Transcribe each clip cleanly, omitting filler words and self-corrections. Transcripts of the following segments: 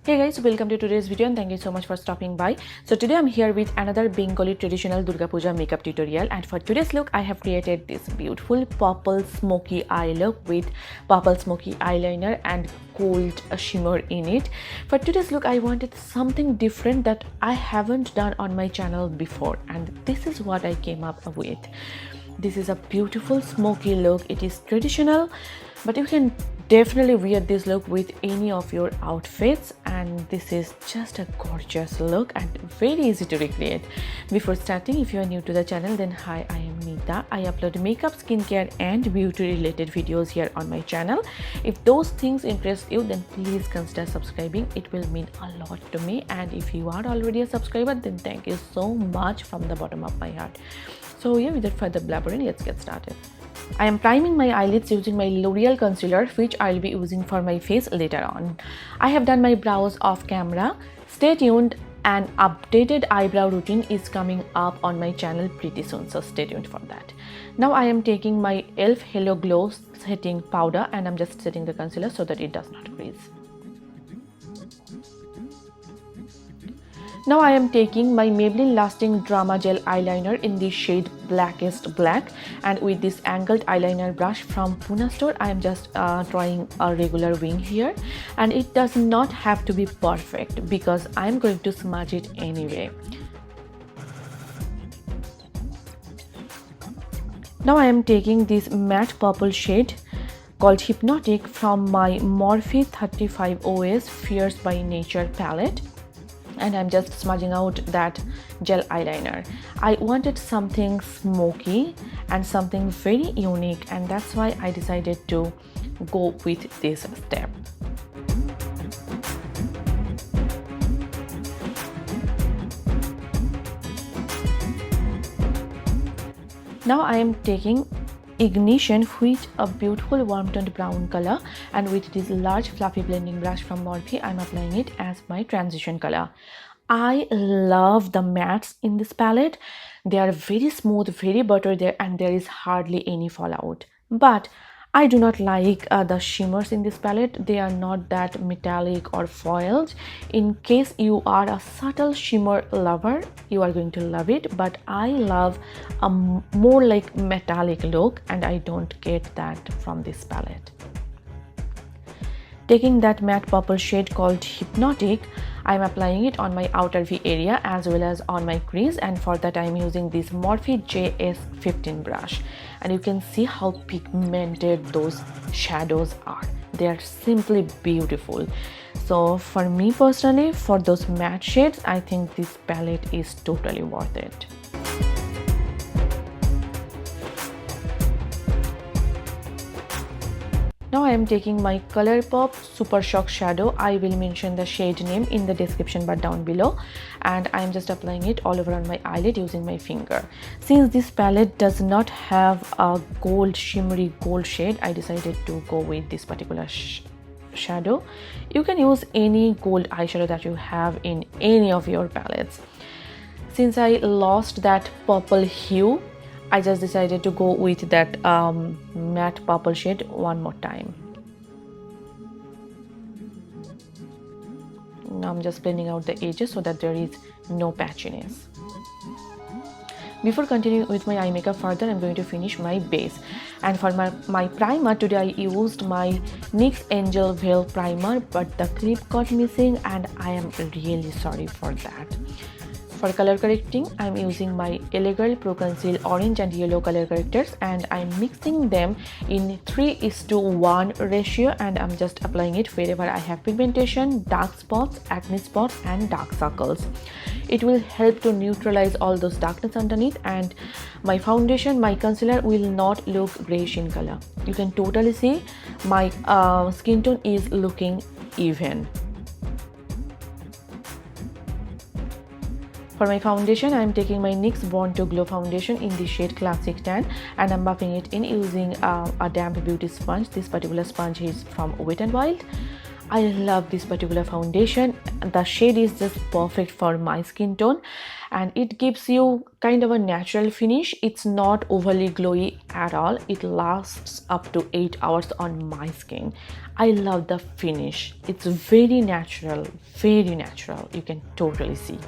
Hey guys, welcome to today's video and thank you so much for stopping by. So today I'm here with another Bengali traditional Durga Puja makeup tutorial, and for today's look I have created this beautiful purple smoky eye look with purple smoky eyeliner and gold shimmer in it. For today's look I wanted something different that I haven't done on my channel before, and this is what I came up with. This is a beautiful smoky look. It is traditional, but you can definitely wear this look with any of your outfits, and this is just a gorgeous look and very easy to recreate. Before starting, if you are new to the channel, then hi, I am Nita. I upload makeup, skincare and beauty related videos here on my channel. If those things interest you, then please consider subscribing. It will mean a lot to me, and if you are already a subscriber, then thank you so much from the bottom of my heart. So yeah, without further blabbering, let's get started. I am priming my eyelids using my Loreal concealer, which I'll be using for my face later on. I have done my brows off camera. Stay tuned, an updated eyebrow routine is coming up on my channel pretty soon, so stay tuned for that. Now I am taking my E.L.F Hello Glow setting powder and I'm just setting the concealer so that it does not crease. Now I am taking my Maybelline Lasting Drama Gel Eyeliner in the shade Blackest Black, and with this angled eyeliner brush from Pune store, I am just drawing a regular wing here, and it does not have to be perfect because I am going to smudge it anyway. Now I am taking this matte purple shade called Hypnotic from my Morphe 35 OS Fierce by Nature palette, and I'm just smudging out that gel eyeliner. I wanted something smoky and something very unique, and that's why I decided to go with this step. Now I am taking Ignition, which a beautiful warm toned brown color, and with this large fluffy blending brush from Morphe, I'm applying it as my transition color. I love the mattes in this palette. They are very smooth, very buttered there, and there is hardly any fallout. But I do not like the shimmers in this palette. They are not that metallic or foiled. In case you are a subtle shimmer lover, you are going to love it, but I love a more like metallic look, and I don't get that from this palette. Taking that matte purple shade called Hypnotic, I'm applying it on my outer V area as well as on my crease, and for that I'm using this Morphe JS15 brush, and you can see how pigmented those shadows are. They are simply beautiful. So for me personally, for those matte shades, I think this palette is totally worth it. Now I am taking my Colourpop Super Shock Shadow. I will mention the shade name in the description bar down below, and I am just applying it all over on my eyelid using my finger. Since this palette does not have a gold shimmery gold shade, I decided to go with this particular shadow. You can use any gold eyeshadow that you have in any of your palettes. Since I lost that purple hue, I just decided to go with that matte purple shade one more time. Now I'm just blending out the edges so that there is no patchiness. Before continuing with my eye makeup further, I'm going to finish my base. And for my primer, today I used my NYX Angel Veil primer, but the clip got missing and I am really sorry for that. For color correcting, I'm using my L.A.Girl Pro Conceal Orange and Yellow color correctors, and I'm mixing them in 3:1 ratio, and I'm just applying it wherever I have pigmentation, dark spots, acne spots and dark circles. It will help to neutralize all those darkness underneath, and my foundation, my concealer will not look grayish in color. You can totally see my skin tone is looking even. For my foundation, I am taking my NYX Born to Glow foundation in the shade Classic Tan, and I'm buffing it in using a damp beauty sponge. This particular sponge is from Wet n Wild. I love this particular foundation. The shade is just perfect for my skin tone and it gives you kind of a natural finish. It's not overly glowy at all. It lasts up to 8 hours on my skin. I love the finish. It's very natural, very natural. You can totally see.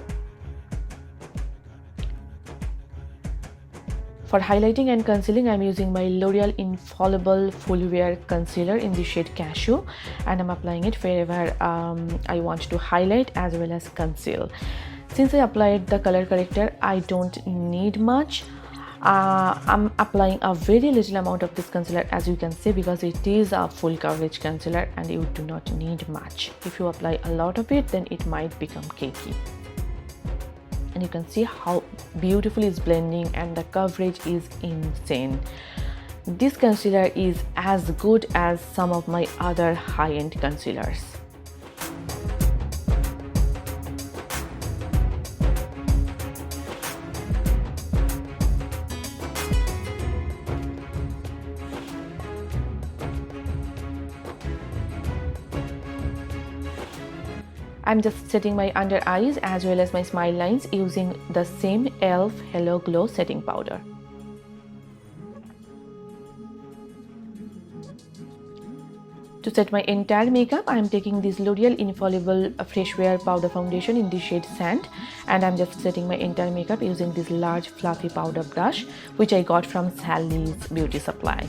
For highlighting and concealing, I'm using my L'Oreal Infallible Full Wear Concealer in the shade Cashew, and I'm applying it wherever I want to highlight as well as conceal. Since I applied the color corrector, I don't need much. I'm applying a very little amount of this concealer, as you can see, because it is a full coverage concealer and you do not need much. If you apply a lot of it, then it might become cakey. And you can see how beautifully it's blending and the coverage is insane. This concealer is as good as some of my other high-end concealers. I'm just setting my under eyes as well as my smile lines using the same E.L.F. Hello Glow setting powder. To set my entire makeup, I am taking this L'Oreal Infallible Fresh Wear Powder Foundation in the shade Sand, and I'm just setting my entire makeup using this large fluffy powder brush which I got from Sally's Beauty Supply.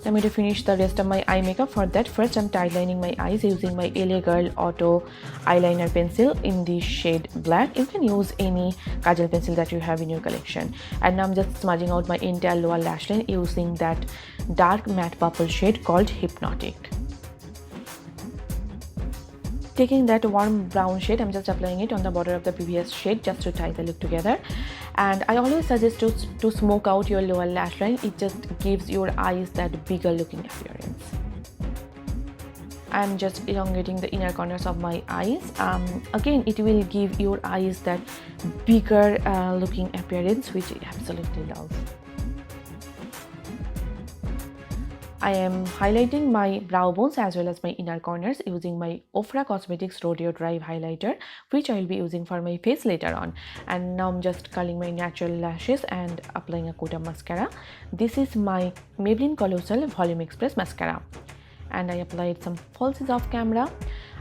I'm going to finish the rest of my eye makeup. For that, first I'm tightlining my eyes using my L.A.Girl Auto Eyeliner Pencil in the shade Black. You can use any kajal pencil that you have in your collection. And now I'm just smudging out my entire lower lash line using that dark matte purple shade called Hypnotic. Taking that warm brown shade, I'm just applying it on the border of the previous shade just to tie the look together. And I always suggest to smoke out your lower lash line. It just gives your eyes that bigger looking appearance. I'm just elongating the inner corners of my eyes. Again, it will give your eyes that bigger looking appearance, which I absolutely love. I am highlighting my brow bones as well as my inner corners using my OFRA Cosmetics Rodeo Drive Highlighter, which I will be using for my face later on. And now I'm just curling my natural lashes and applying a coat of mascara. This is my Maybelline Colossal Volume Express Mascara. And I applied some falsies off camera.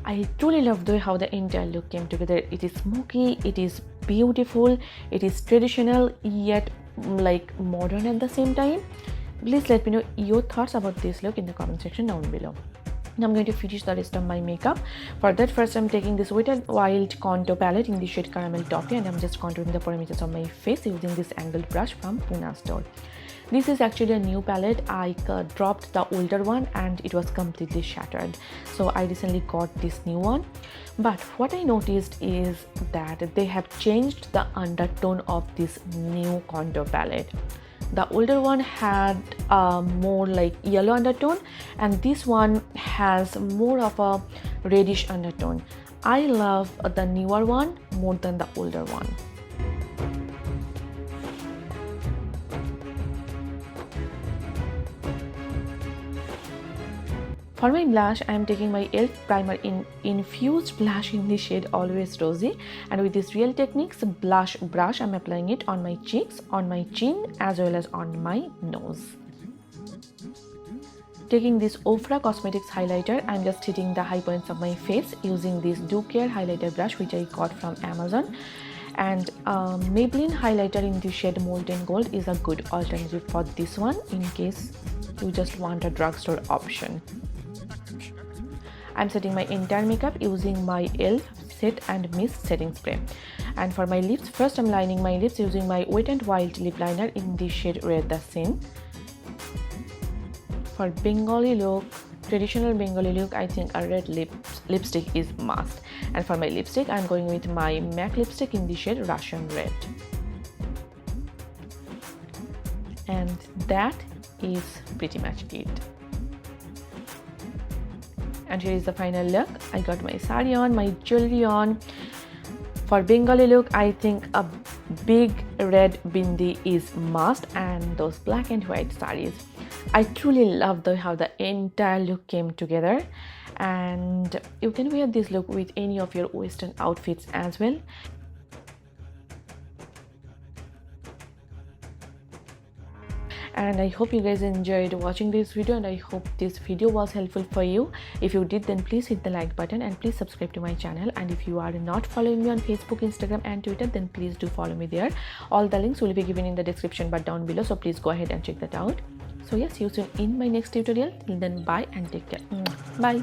I truly love the way how the entire look came together. It is smoky, it is beautiful, it is traditional yet like modern at the same time. Please let me know your thoughts about this look in the comment section down below. Now I'm going to finish the rest of my makeup. For that, first I'm taking this Wet n Wild contour palette in the shade Caramel Toffee, and I'm just contouring the perimeters of my face using this angled brush from Pune store. This is actually a new palette. I dropped the older one and it was completely shattered. So I recently got this new one. But what I noticed is that they have changed the undertone of this new contour palette. The older one had more like yellow undertone, and this one has more of a reddish undertone. I love the newer one more than the older one. For my blush, I am taking my E.L.F. primer in Infused blush in the shade Always Rosy, and with this Real Techniques blush brush, I am applying it on my cheeks, on my chin, as well as on my nose. Taking this OFRA Cosmetics highlighter, I am just hitting the high points of my face using this Do Care highlighter brush which I got from Amazon. And Maybelline highlighter in the shade Molten Gold is a good alternative for this one in case you just want a drugstore option. I'm setting my entire makeup using my E.L.F. Set and Mist setting spray. And for my lips, first I'm lining my lips using my Wet n Wild lip liner in the shade Red the Sin. For Bengali look, traditional Bengali look, I think a red lipstick is must. And for my lipstick, I'm going with my MAC lipstick in the shade Russian Red. And that is pretty much it. And here is the final look. I got my sari on, my jewelry on. For Bengali look, I think a big red bindi is must, and those black and white sarees. I truly love how the entire look came together, and you can wear this look with any of your western outfits as well. And I hope you guys enjoyed watching this video, and I hope this video was helpful for you. If you did, then please hit the like button and please subscribe to my channel. And if you are not following me on Facebook, Instagram and Twitter, then please do follow me there. All the links will be given in the description bar down below, so please go ahead and check that out. So yeah, see you soon in my next tutorial. Till then, bye and take care. Bye.